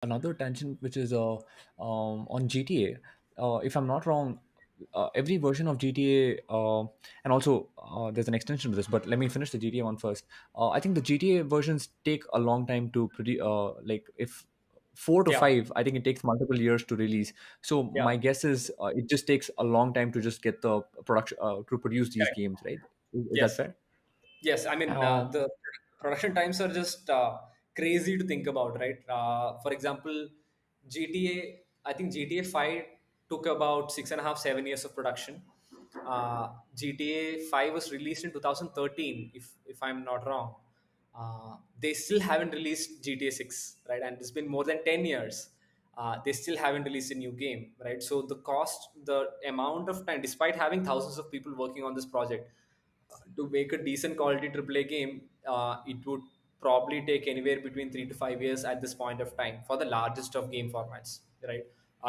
another tangent, which is on GTA. If I'm not wrong, every version of GTA, and also there's an extension to this. But let me finish the GTA one first. I think the GTA versions take a long time to produce. Like if four to Yeah, five, I think it takes multiple years to release. So yeah, my guess is it just takes a long time to just get the production to produce these correct. games, right? Is that Yes. fair? Yes, I mean Um, the production times are just crazy to think about, right? For example, GTA, I think GTA 5 took about 6.5, 7 years of production. GTA 5 was released in 2013, if I'm not wrong. They still haven't released GTA 6, right? And it's been more than 10 years. They still haven't released a new game, right? So the cost, the amount of time, despite having thousands of people working on this project, to make a decent quality AAA game, it would probably take anywhere between 3 to 5 years at this point of time for the largest of game formats, right?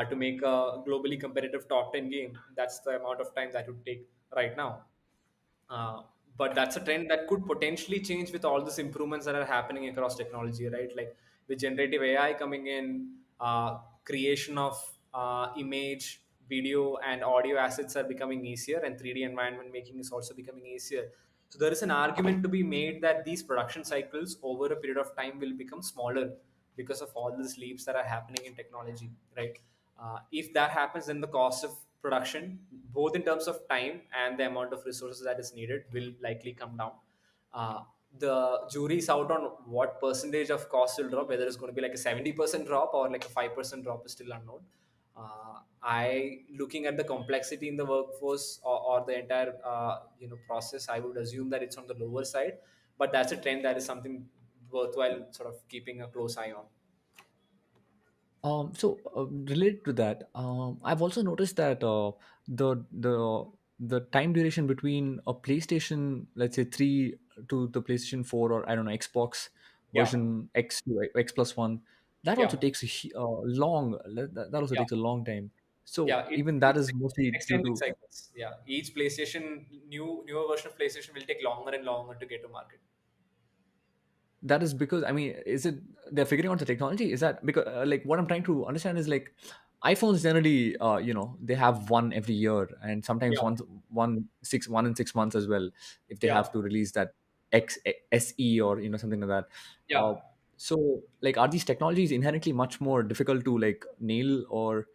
To make a globally competitive top 10 game, that's the amount of time that would take right now. Uh, but that's a trend that could potentially change with all these improvements that are happening across technology, right? Like with generative AI coming in, creation of image, video, and audio assets are becoming easier, and 3D environment making is also becoming easier. So there is an argument to be made that these production cycles over a period of time will become smaller because of all these leaps that are happening in technology, right? If that happens, then the cost of production, both in terms of time and the amount of resources that is needed, will likely come down. Uh, the jury is out on what percentage of cost will drop, whether it's going to be like a 70% drop or like a 5% drop is still unknown. I looking at the complexity in the workforce, or the entire process, I would assume that it's on the lower side, but that's a trend that is something worthwhile sort of keeping a close eye on. Related to that, I've also noticed that the time duration between a PlayStation, let's say 3 to the PlayStation 4, or I don't know, Xbox Yeah, version X to X plus one, that also yeah, takes that also yeah. takes a long time. So Yeah, even that it's is mostly due extending to cycles. Yeah, each PlayStation, newer version of PlayStation will take longer and longer to get to market. that is because, I mean, is it they're figuring out the technology? Is that because like what I'm trying to understand is like iPhones generally, they have one every year, and sometimes Yeah, one in 6 months as well, if they have yeah, to release that X SE, or something like that. Uh, yeah, so like, are these technologies inherently much more difficult to like nail, or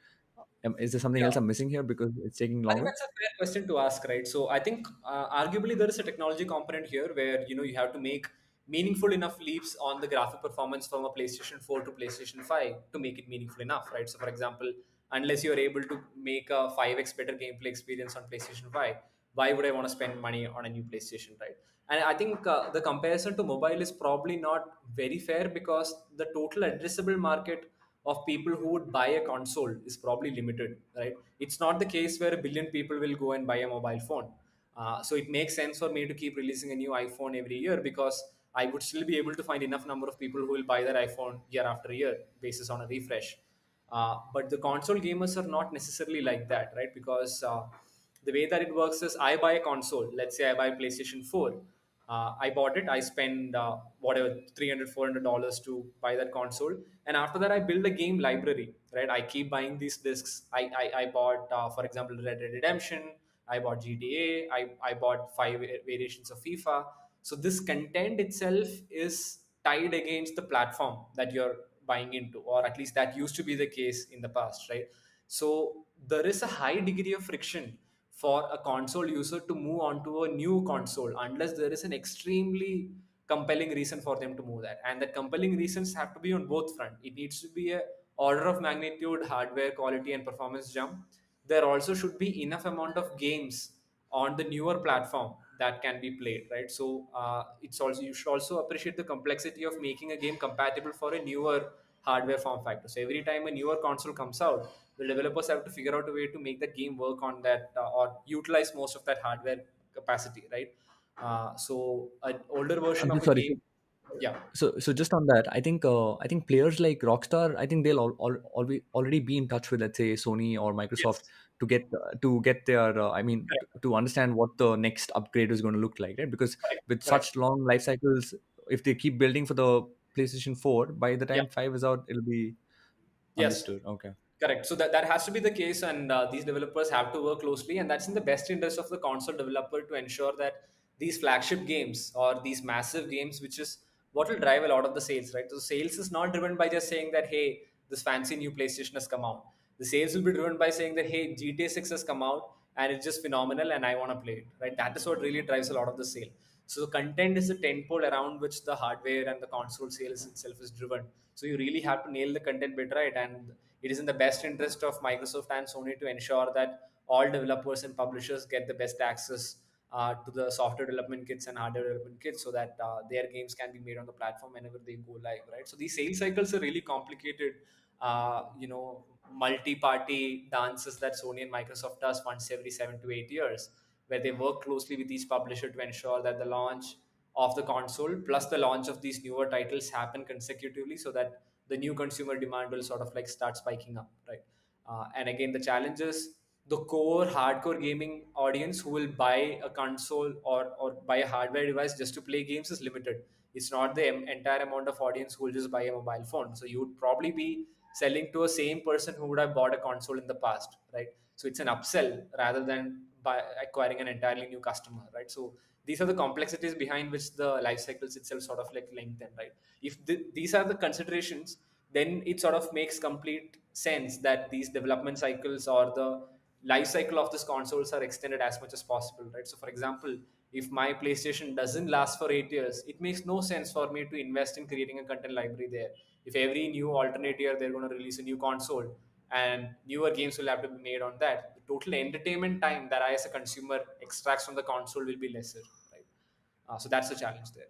is there something yeah. else I'm missing here because it's taking I think longer? that's a fair question to ask, right? So I think arguably there is a technology component here where you have to make meaningful enough leaps on the graphic performance from a PlayStation 4 to PlayStation 5 to make it meaningful enough, right? So for example, unless you're able to make a 5x better gameplay experience on PlayStation 5, why would I want to spend money on a new PlayStation, right? And I think the comparison to mobile is probably not very fair because the total addressable market of people who would buy a console is probably limited, right? It's not the case where a billion people will go and buy a mobile phone. So it makes sense for me to keep releasing a new iPhone every year because I would still be able to find enough number of people who will buy that iPhone year after year basis on a refresh. But the console gamers are not necessarily like that, right? Because the way that it works is I buy a console. Let's say I buy PlayStation 4. I bought it. I spend whatever $300 $400 to buy that console, and after that I build a game library. Right, I keep buying these discs. I bought, for example, Red Dead Redemption. I bought GTA. I bought five variations of FIFA. So this content itself is tied against the platform that you're buying into, or at least that used to be the case in the past, right? So there is a high degree of friction for a console user to move on to a new console unless there is an extremely compelling reason for them to move that, and the compelling reasons have to be on both front. It needs to be a order of magnitude hardware quality and performance jump. There also should be enough amount of games on the newer platform that can be played, right? So it's also, you should also appreciate the complexity of making a game compatible for a newer hardware form factor. So every time a newer console comes out, the developers have to figure out a way to make that game work on that, or utilize most of that hardware capacity, right? So an older version I'm so of a sorry. game, yeah, So just on that, I think players like Rockstar, I think they'll always already be in touch with, let's say, Sony or Microsoft yes, to get their correct, to understand what the next upgrade is going to look like, right? Because correct, with correct. such long life cycles, if they keep building for the PlayStation 4, by the Yeah. time 5 is out, it'll be. Yes, Understood. Okay. correct. So that has to be the case, and these developers have to work closely, and that's in the best interest of the console developer to ensure that these flagship games or these massive games, which is what will drive a lot of the sales, right? So sales is not driven by just saying that hey, this fancy new PlayStation has come out. The sales will be driven by saying that hey, GTA 6 has come out and it's just phenomenal, and I want to play it, right? That is what really drives a lot of the sale. So the content is the tentpole around which the hardware and the console sales itself is driven. So you really have to nail the content bit right, and it is in the best interest of Microsoft and Sony to ensure that all developers and publishers get the best access to the software development kits and hardware development kits, so that their games can be made on the platform whenever they go live, right? So these sales cycles are really complicated, multi-party dances that Sony and Microsoft does once every 7 to 8 years, where they work closely with each publisher to ensure that the launch of the console plus the launch of these newer titles happen consecutively, so that the new consumer demand will sort of like start spiking up, right? And again, the challenge is the core hardcore gaming audience who will buy a console or buy a hardware device just to play games is limited. It's not the entire amount of audience who will just buy a mobile phone. So you would probably be selling to a same person who would have bought a console in the past, right? So it's an upsell rather than by acquiring an entirely new customer, right? So these are the complexities behind which the life cycles itself sort of like lengthen, right? If these are the considerations, then it sort of makes complete sense that these development cycles or the life cycle of these consoles are extended as much as possible, right? So for example, if my PlayStation doesn't last for 8 years, it makes no sense for me to invest in creating a content library there. If every new alternate year they're going to release a new console and newer games will have to be made on that, the total entertainment time that I as a consumer extracts from the console will be lesser, right? So that's the challenge there.